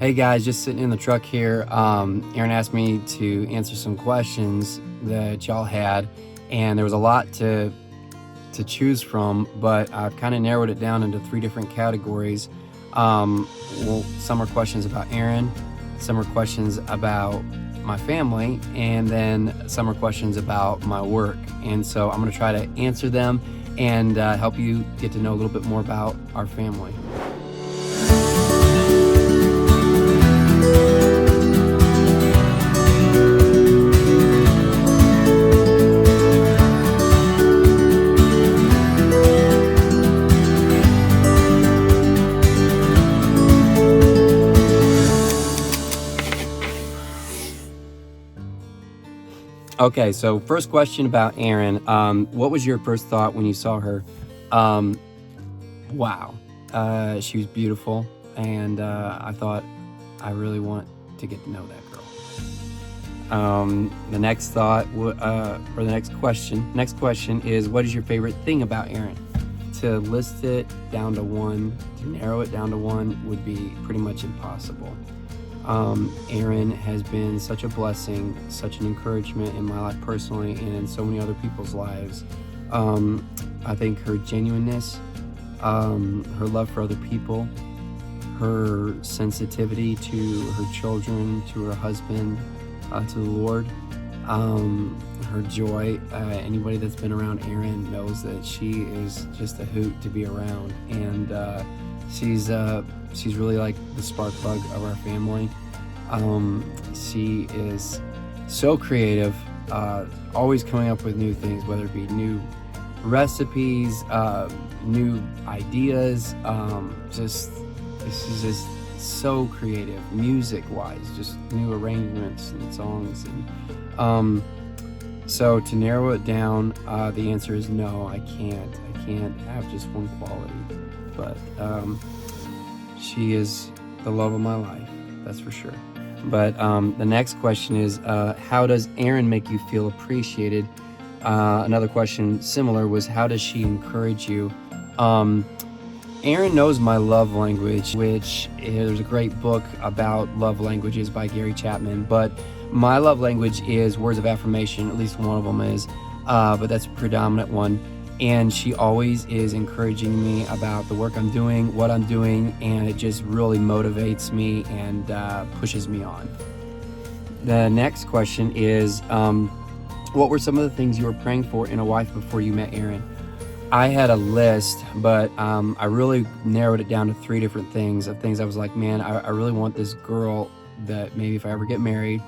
Hey guys, just sitting in the truck here. Erin asked me to answer some questions that y'all had, and there was a lot to choose from, but I've kind of narrowed it down into 3 different categories. Some are questions about Erin, some are questions about my family, and then some are questions about my work. And so I'm going to try to answer them and help you get to know a little bit more about our family. Okay, so first question about Erin. What was your first thought when you saw her? Wow, she was beautiful, and I thought I really want to get to know that girl. The next thought, or the next question is, what is your favorite thing about Erin? To list it down to one, to narrow it down to one would be pretty much impossible. Erin has been such a blessing, such an encouragement in my life personally and in so many other people's lives. I think her genuineness, her love for other people, her sensitivity to her children, to her husband, to the Lord, her joy. Anybody that's been around Erin knows that she is just a hoot to be around, and she's really like the spark plug of our family. She is so creative, always coming up with new things, whether it be new recipes, new ideas. She's just so creative, music-wise, just new arrangements and songs. And so to narrow it down, the answer is no. I can't have just one quality, but she is the love of my life, that's for sure. But the next question is, how does Erin make you feel appreciated? Another question similar was, how does she encourage you? Erin knows my love language, which there's a great book about love languages by Gary Chapman, but my love language is words of affirmation. At least one of them is, but that's a predominant one. And she always is encouraging me about the work I'm doing, what I'm doing, and it just really motivates me and pushes me on. The next question is, what were some of the things you were praying for in a wife before you met Erin? I had a list, but I really narrowed it down to 3 different things, of things I was like, man, I really want this girl that maybe if I ever get married,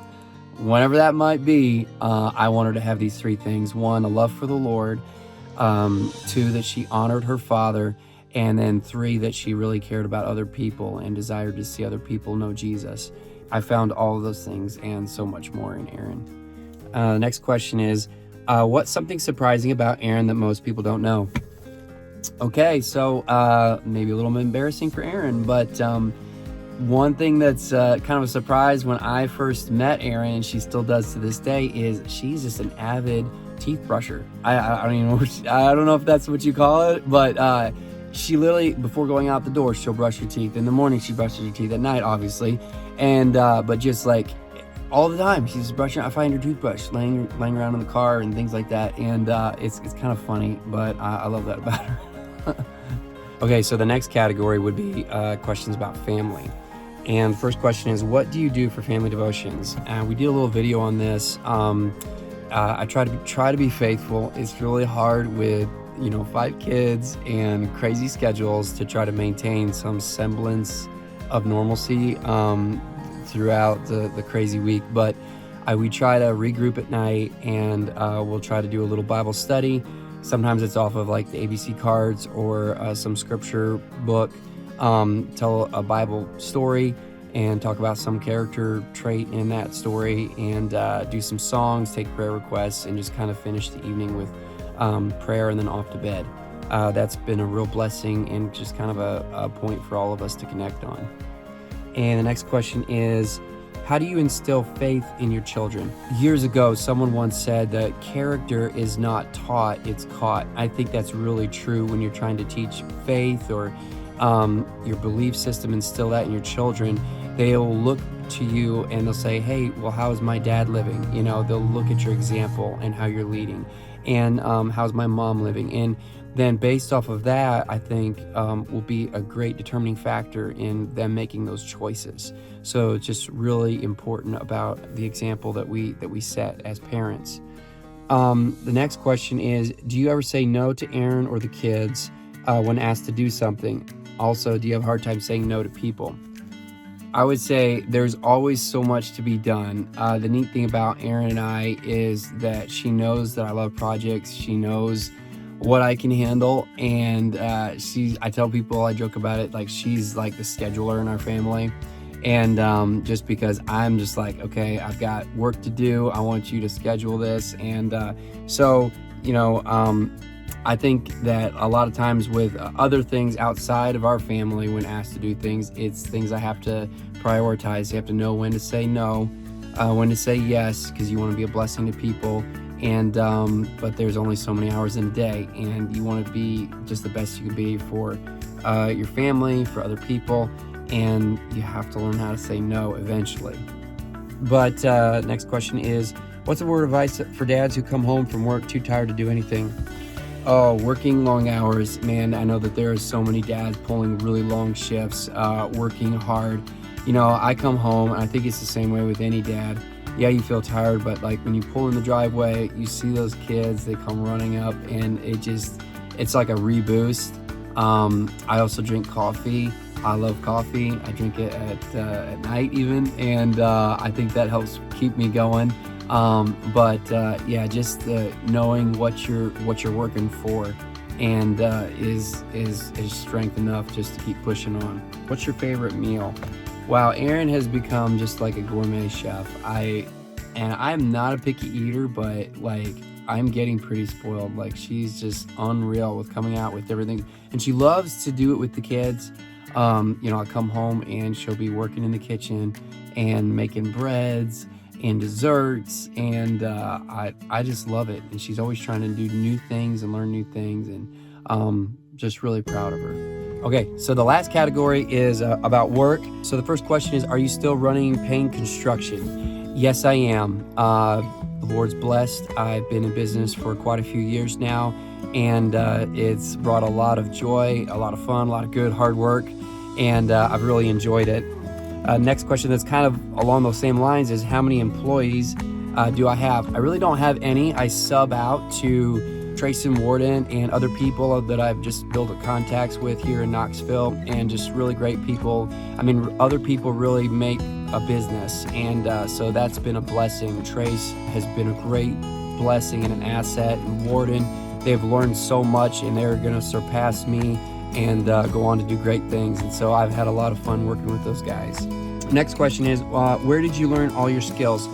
whenever that might be, I want her to have these 3 things. 1, a love for the Lord. 2, that she honored her father, and then 3, that she really cared about other people and desired to see other people know Jesus. I found all of those things and so much more in Erin. The next question is, what's something surprising about Erin that most people don't know? Okay, so maybe a little bit embarrassing for Erin, but one thing that's kind of a surprise when I first met Erin, and she still does to this day, is she's just an avid teeth brusher. I don't even know. I don't know if that's what you call it, but she literally, before going out the door, she'll brush her teeth. In the morning, she brushes her teeth. At night, obviously, and but just like all the time, she's brushing. I find her toothbrush laying around in the car and things like that, and it's kind of funny, but I love that about her. Okay, so the next category would be questions about family. And the first question is, what do you do for family devotions? We did a little video on this. I try to be faithful. It's really hard with 5 kids and crazy schedules to try to maintain some semblance of normalcy throughout the crazy week. But we try to regroup at night, and we'll try to do a little Bible study. Sometimes it's off of like the ABC cards or some scripture book. Tell a Bible story and talk about some character trait in that story, and do some songs, take prayer requests, and just kind of finish the evening with prayer and then off to bed. That's been a real blessing and just kind of a point for all of us to connect on. And the next question is, how do you instill faith in your children? Years ago, someone once said that character is not taught, it's caught. I think that's really true when you're trying to teach faith or your belief system, instill that in your children. they'll look to you and they'll say, hey, well, how's my dad living? They'll look at your example and how you're leading, and how's my mom living? And then based off of that, I think will be a great determining factor in them making those choices. So it's just really important about the example that we set as parents. The next question is, do you ever say no to Erin or the kids when asked to do something? Also, do you have a hard time saying no to people? I would say there's always so much to be done. The neat thing about Erin and I is that she knows that I love projects. She knows what I can handle, and I tell people, I joke about it, like she's like the scheduler in our family. And just because I'm just like, okay, I've got work to do, I want you to schedule this. And I think that a lot of times with other things outside of our family, when asked to do things, it's things I have to prioritize. You have to know when to say no, when to say yes, because you want to be a blessing to people. And but there's only so many hours in a day, and you want to be just the best you can be for your family, for other people, and you have to learn how to say no eventually. But next question is, what's a word of advice for dads who come home from work too tired to do anything? Oh, working long hours, man. I know that there are so many dads pulling really long shifts, working hard. I come home, and I think it's the same way with any dad. Yeah, you feel tired, but like when you pull in the driveway, you see those kids, they come running up, and it's like a reboost. I also drink coffee. I love coffee. I drink it at night even, and I think that helps keep me going. Just knowing what you're working for, and is strength enough just to keep pushing on. What's your favorite meal? Wow, Erin has become just like a gourmet chef. I'm not a picky eater, but like I'm getting pretty spoiled. Like she's just unreal with coming out with everything, and she loves to do it with the kids. I'll come home and she'll be working in the kitchen and making breads and desserts, and I just love it. And she's always trying to do new things and learn new things, and just really proud of her. Okay, so the last category is about work. So the first question is, are you still running Payne Construction? Yes, I am. The Lord's blessed. I've been in business for quite a few years now, and it's brought a lot of joy, a lot of fun, a lot of good hard work, and I've really enjoyed it. Next question that's kind of along those same lines is, how many employees do I have? I really don't have any. I sub out to Trace and Warden and other people that I've just built contacts with here in Knoxville, and just really great people. I mean, other people really make a business, and so that's been a blessing. Trace has been a great blessing and an asset, and Warden, they've learned so much, and they're going to surpass me and go on to do great things. And so I've had a lot of fun working with those guys. Next question is, where did you learn all your skills?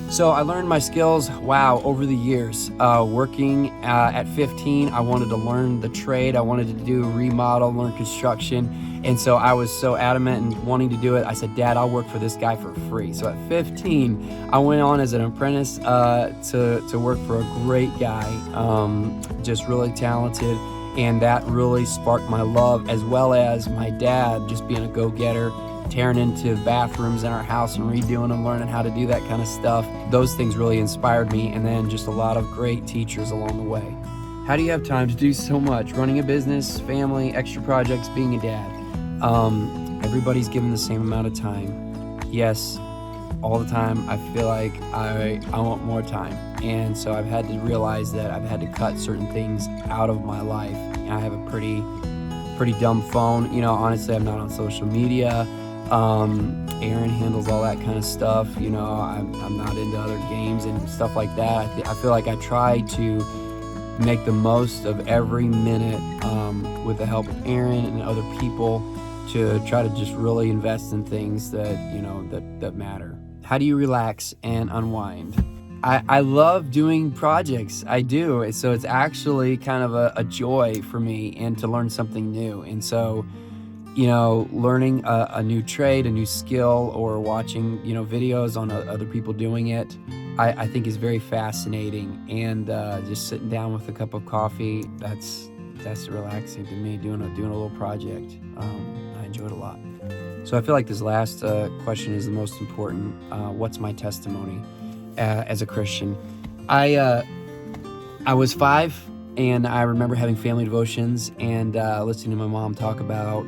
So I learned my skills, over the years. Working at 15, I wanted to learn the trade. I wanted to do remodel, learn construction. And so I was so adamant in wanting to do it. I said, Dad, I'll work for this guy for free. So at 15, I went on as an apprentice to work for a great guy, just really talented. And that really sparked my love, as well as my dad just being a go-getter, tearing into bathrooms in our house and redoing them, learning how to do that kind of stuff. Those things really inspired me, and then just a lot of great teachers along the way. How do you have time to do so much? Running a business, family, extra projects, being a dad. Everybody's given the same amount of time. Yes, all the time. I feel like I want more time. And so I've had to realize that I've had to cut certain things out of my life. I have a pretty dumb phone. Honestly, I'm not on social media. Erin handles all that kind of stuff. I'm not into other games and stuff like that. I feel like I try to make the most of every minute with the help of Erin and other people, to try to just really invest in things that that matter. How do you relax and unwind? I love doing projects. I do. So it's actually kind of a joy for me, and to learn something new. And so learning a new trade, a new skill, or watching, videos on other people doing it, I think is very fascinating. And just sitting down with a cup of coffee, that's relaxing to me, doing a little project. I enjoy it a lot. So I feel like this last question is the most important. What's my testimony as a Christian? I I was 5, and I remember having family devotions and listening to my mom talk about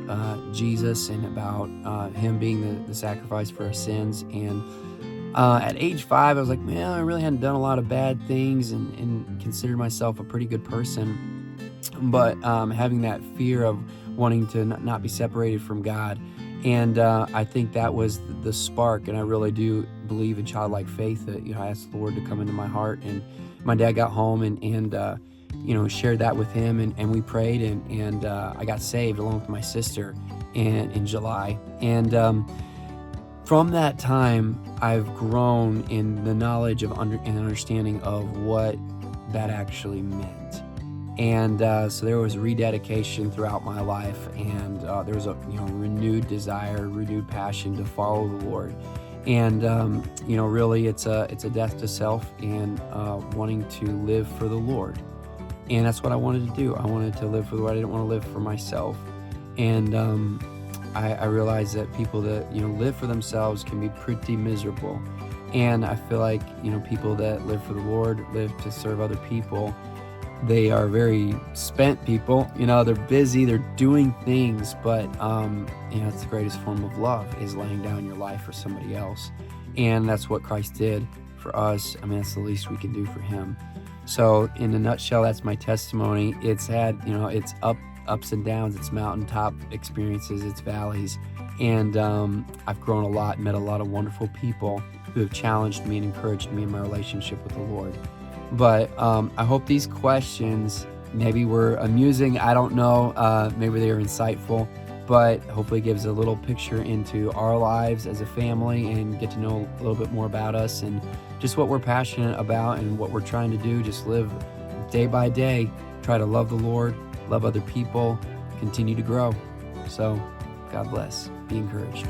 Jesus and about him being the sacrifice for our sins. And at age 5, I was like, man, I really hadn't done a lot of bad things and considered myself a pretty good person. But having that fear of wanting to not be separated from God. And I think that was the spark. And I really do believe in childlike faith that, I asked the Lord to come into my heart. And my dad got home and shared that with him. And we prayed and I got saved along with my sister in July. And from that time, I've grown in the knowledge of and understanding of what that actually meant. And so there was rededication throughout my life, and there was a renewed desire, renewed passion to follow the Lord. And really, it's a death to self and wanting to live for the Lord. And that's what I wanted to do. I wanted to live for the Lord. I didn't want to live for myself. And I realized that people that live for themselves can be pretty miserable. And I feel like people that live for the Lord, live to serve other people, they are very spent people. They're busy, they're doing things, but it's the greatest form of love, is laying down your life for somebody else. And that's what Christ did for us. I mean, that's the least we can do for him. So in a nutshell, that's my testimony. It's had, it's ups and downs, it's mountaintop experiences, it's valleys. And I've grown a lot, met a lot of wonderful people who have challenged me and encouraged me in my relationship with the Lord. But I hope these questions maybe were amusing. I don't know. Maybe they were insightful, but hopefully it gives a little picture into our lives as a family and get to know a little bit more about us and just what we're passionate about and what we're trying to do. Just live day by day, try to love the Lord, love other people, continue to grow. So God bless. Be encouraged.